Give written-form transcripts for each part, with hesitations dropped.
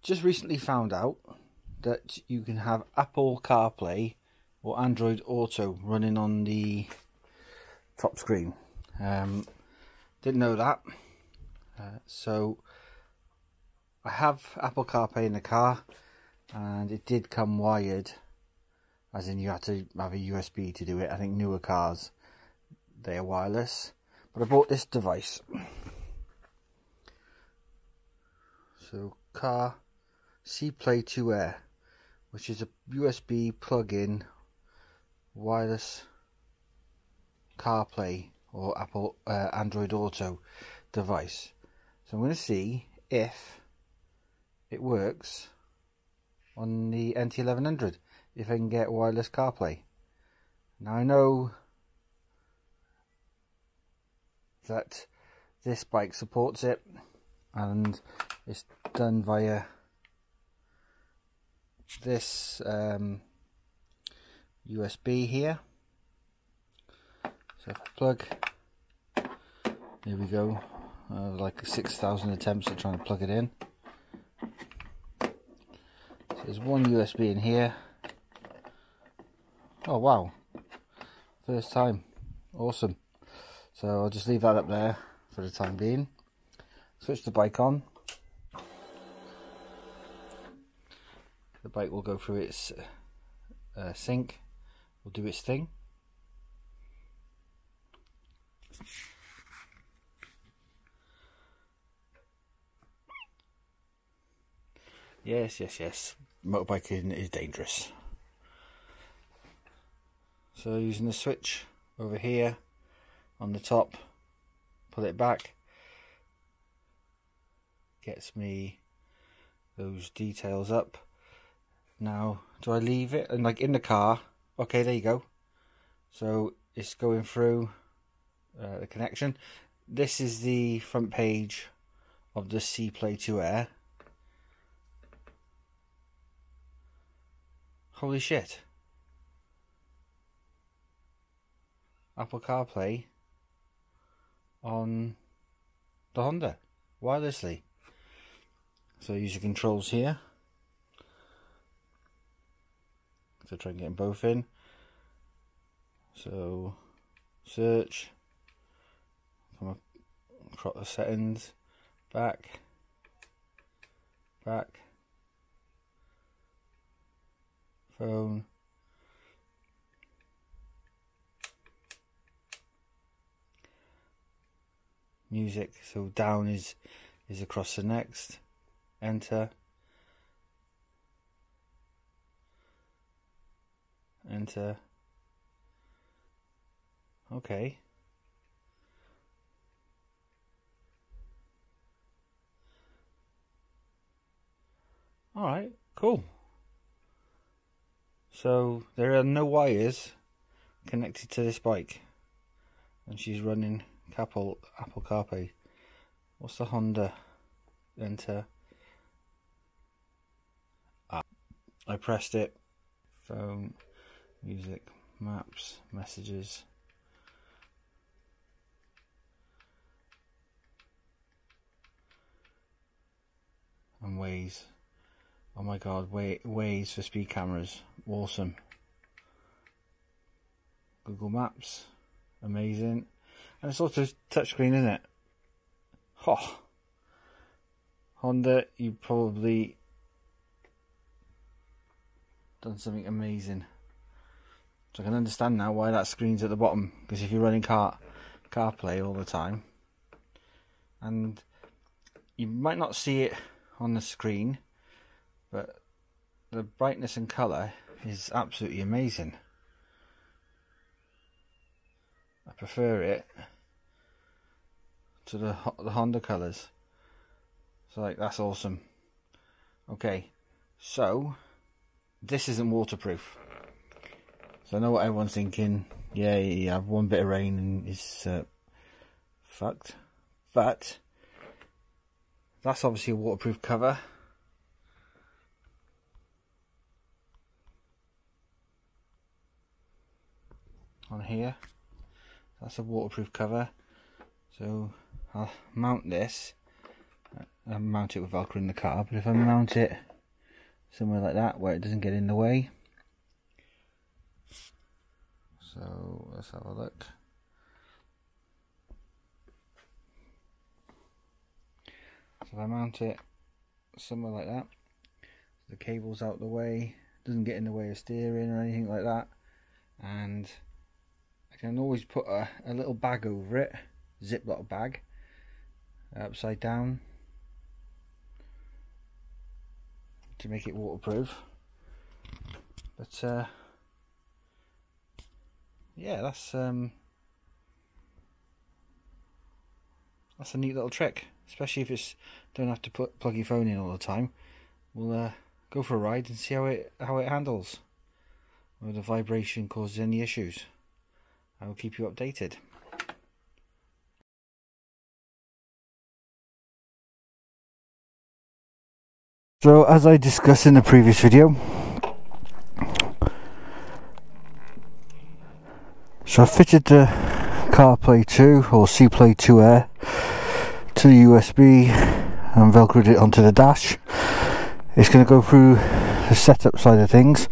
just recently found out that you can have Apple CarPlay or Android Auto running on the top screen. Didn't know that. So I have Apple CarPlay in the car, and it did come wired, as in you had to have a USB to do it. I think newer cars, they are wireless. But I bought this device. So Car CarPlay 2 Air, which is a USB plug-in wireless CarPlay or Apple Android Auto device. So I'm going to see if it works on the NT1100, if I can get wireless CarPlay. Now I know that this bike supports it, and it's done via this USB here. So if I plug, here we go, like 6,000 attempts at trying to plug it in. So there's one USB in here. Oh wow, first time, awesome. So I'll just leave that up there for the time being. Switch the bike on. The bike will go through its sync, will do its thing. Yes, motorbiking is dangerous. So using the switch over here on the top, pull it back, gets me those details up. Now, do I leave it? And like in the car, okay, there you go. So it's going through the connection. This is the front page of the CarPlay 2 Air. Holy shit. Apple CarPlay on the Honda wirelessly. So use your controls here. So try and get them both in. So search, come across the settings, back, phone, music. So down is across the next. Enter. Okay. Alright, cool. So there are no wires connected to this bike, and she's running Apple CarPlay. What's the Honda? Enter. I pressed it. Phone, music, maps, messages. And Waze. Oh my god, Waze for speed cameras. Awesome. Google Maps. Amazing. And it's also touchscreen, isn't it? Oh. Honda, you probably done something amazing. So I can understand now why that screen's at the bottom, because if you're running CarPlay all the time, and you might not see it on the screen, but the brightness and colour is absolutely amazing. I prefer it to the Honda colours. So like, that's awesome. Okay, so this isn't waterproof. So I know what everyone's thinking. Yeah, you have one bit of rain and it's fucked. But that's obviously a waterproof cover. On here, that's a waterproof cover. So I'll mount this mount it with Velcro in the car, but if I mount it somewhere like that where it doesn't get in the way, so let's have a look. So if I mount it somewhere like that, the cable's out the way, doesn't get in the way of steering or anything like that, and I can always put a little bag over it, Ziploc bag, upside down, to make it waterproof. But yeah, that's a neat little trick, especially if it's don't have to plug your phone in all the time. We'll go for a ride and see how it handles. Whether the vibration causes any issues. I will keep you updated. So, as I discussed in the previous video, so I fitted the CarPlay 2 or CPlay 2 Air to the USB and velcroed it onto the dash. It's going to go through the setup side of things,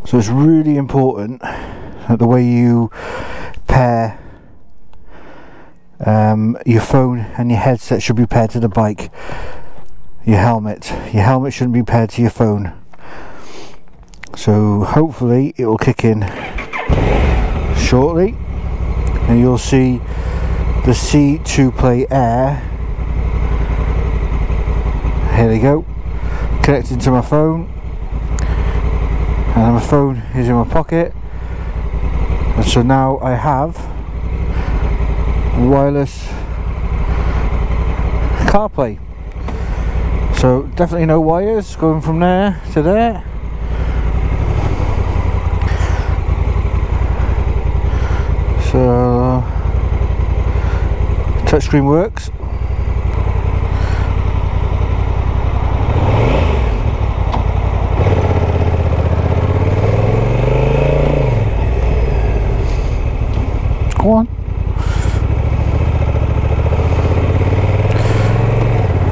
so it's really important that the way you pair your phone and your headset should be paired to the bike. Your helmet shouldn't be paired to your phone. So hopefully it will kick in shortly and you'll see the CPlay Air, here we go, connected to my phone, and my phone is in my pocket, and so now I have wireless CarPlay. So definitely no wires going from there to there. So touchscreen works. Go on.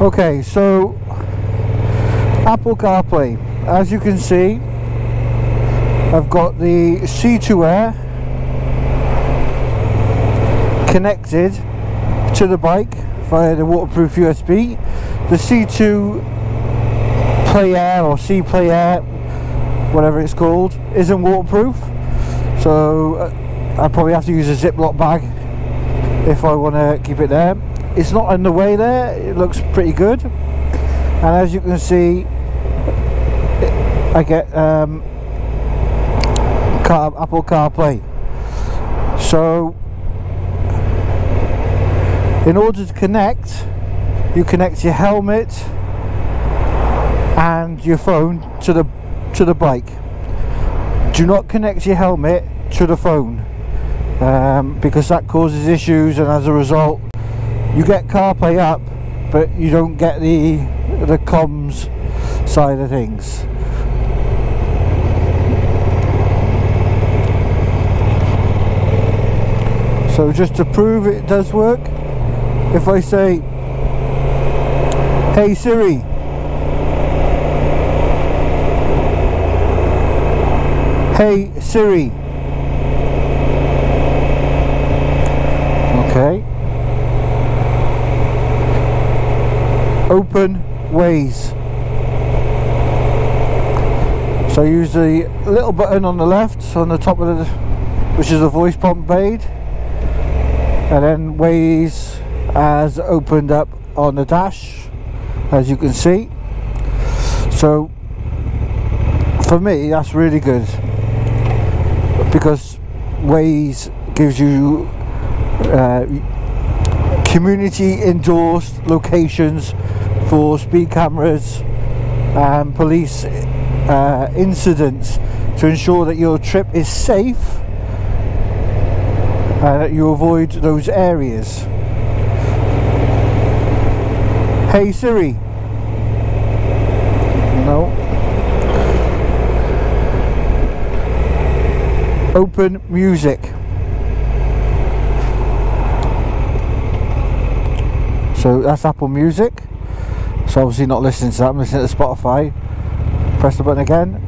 Okay, so Apple CarPlay, as you can see, I've got the C2 Air connected to the bike via the waterproof USB. The C2 Play Air or CPlay Air, whatever it's called, isn't waterproof, so I probably have to use a Ziploc bag if I want to keep it there. It's not in the way there, it looks pretty good, and as you can see I get Apple CarPlay. So in order to connect, you connect your helmet and your phone to the bike. Do not connect your helmet to the phone, because that causes issues, and as a result you get CarPlay up but you don't get the comms side of things. So just to prove it does work, if I say, "Hey Siri, hey Siri," okay, open Waze. So I use the little button on the left on the top of the, which is the voice prompt aid, and then Waze has opened up on the dash, as you can see. So for me that's really good, because Waze gives you community endorsed locations for speed cameras and police incidents to ensure that your trip is safe and that you avoid those areas. Hey Siri. No. Open music. So that's Apple Music. So obviously not listening to that, I'm listening to Spotify. Press the button again.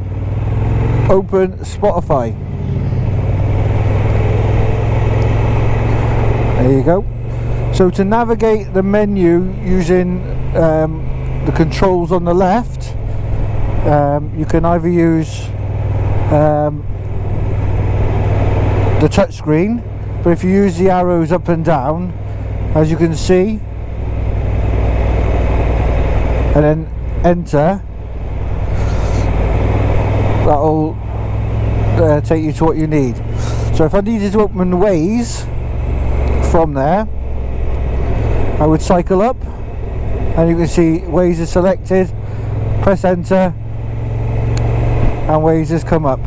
Open Spotify. There you go. So to navigate the menu using the controls on the left, you can either use the touch screen, but if you use the arrows up and down, as you can see, and then enter, that'll take you to what you need. So if I needed to open the Waze from there, I would cycle up, and you can see Waze is selected, press enter, and Waze has come up.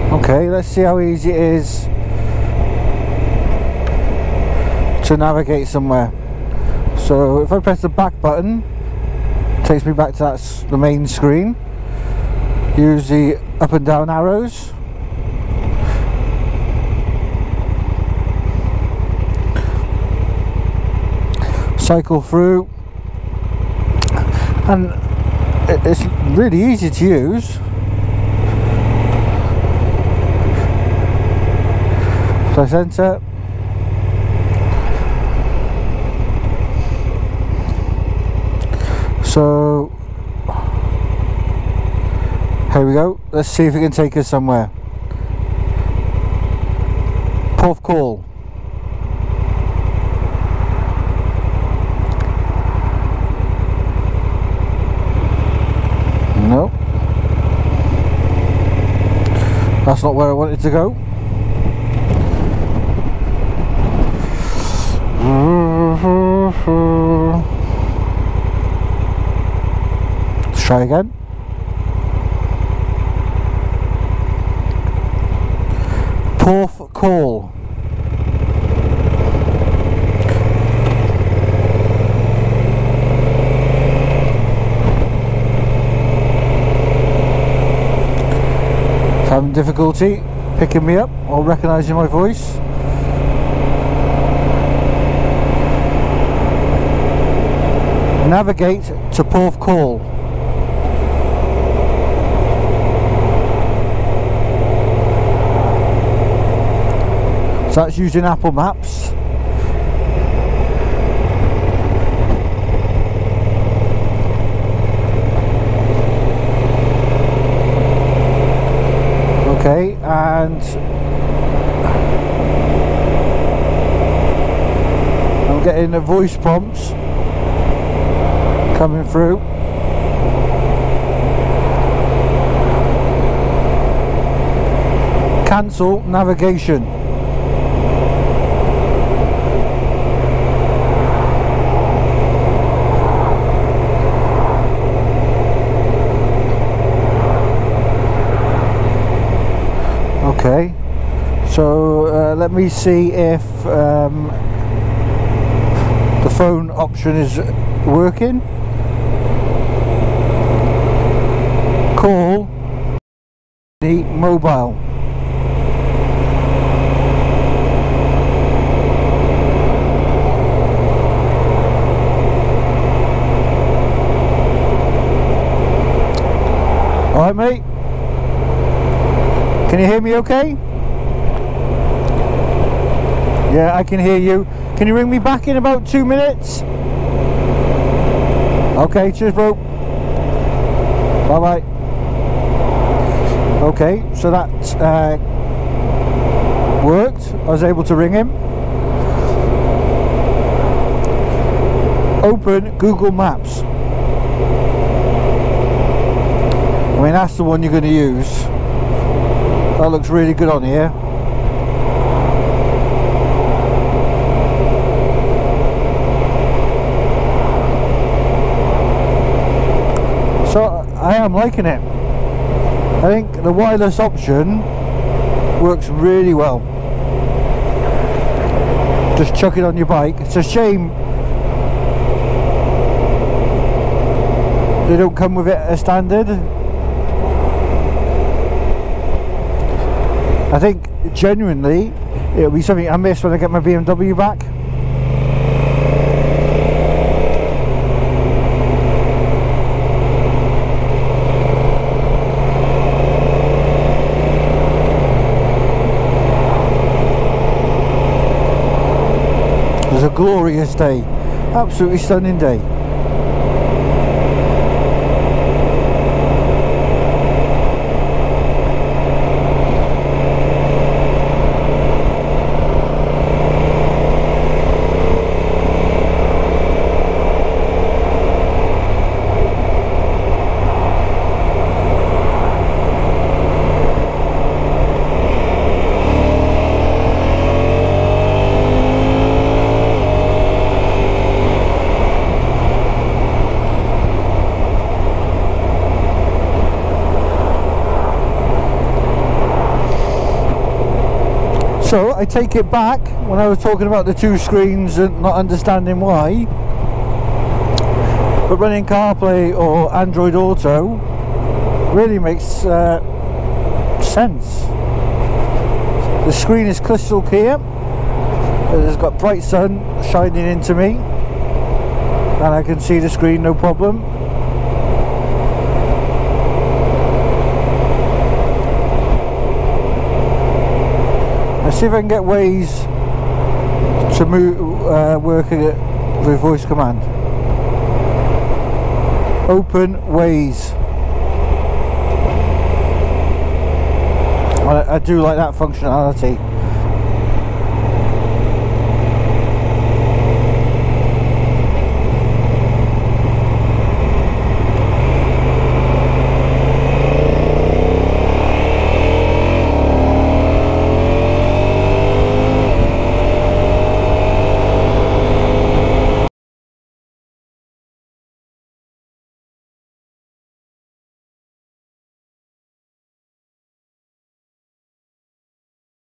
Okay, let's see how easy it is to navigate somewhere. So if I press the back button, it takes me back to the main screen. Use the up and down arrows. Cycle through, and it's really easy to use. Press enter. So here we go. Let's see if it can take us somewhere. Porth Call. No, that's not where I wanted to go. Let's try again. Porth Call. Having difficulty picking me up or recognising my voice. Navigate to Porth Call. So that's using Apple Maps. Okay, and I'm getting the voice prompts coming through. Cancel navigation. Okay, so let me see if the phone option is working. Call the mobile. Alright, mate, can you hear me okay? Yeah, I can hear you. Can you ring me back in about 2 minutes? Okay, cheers bro, bye bye. Okay, so that worked. I was able to ring him. Open Google Maps. I mean, that's the one you're going to use. That looks really good on here. So I am liking it. I think the wireless option works really well. just chuck it on your bike. It's a shame they don't come with it as standard. I think genuinely it'll be something I miss when I get my BMW back. It was a glorious day, absolutely stunning day. So I take it back when I was talking about the two screens and not understanding why, but running CarPlay or Android Auto really makes sense. The screen is crystal clear, it's got bright sun shining into me and I can see the screen no problem. Let's see if I can get ways to move, work it with voice command. Open ways. I do like that functionality.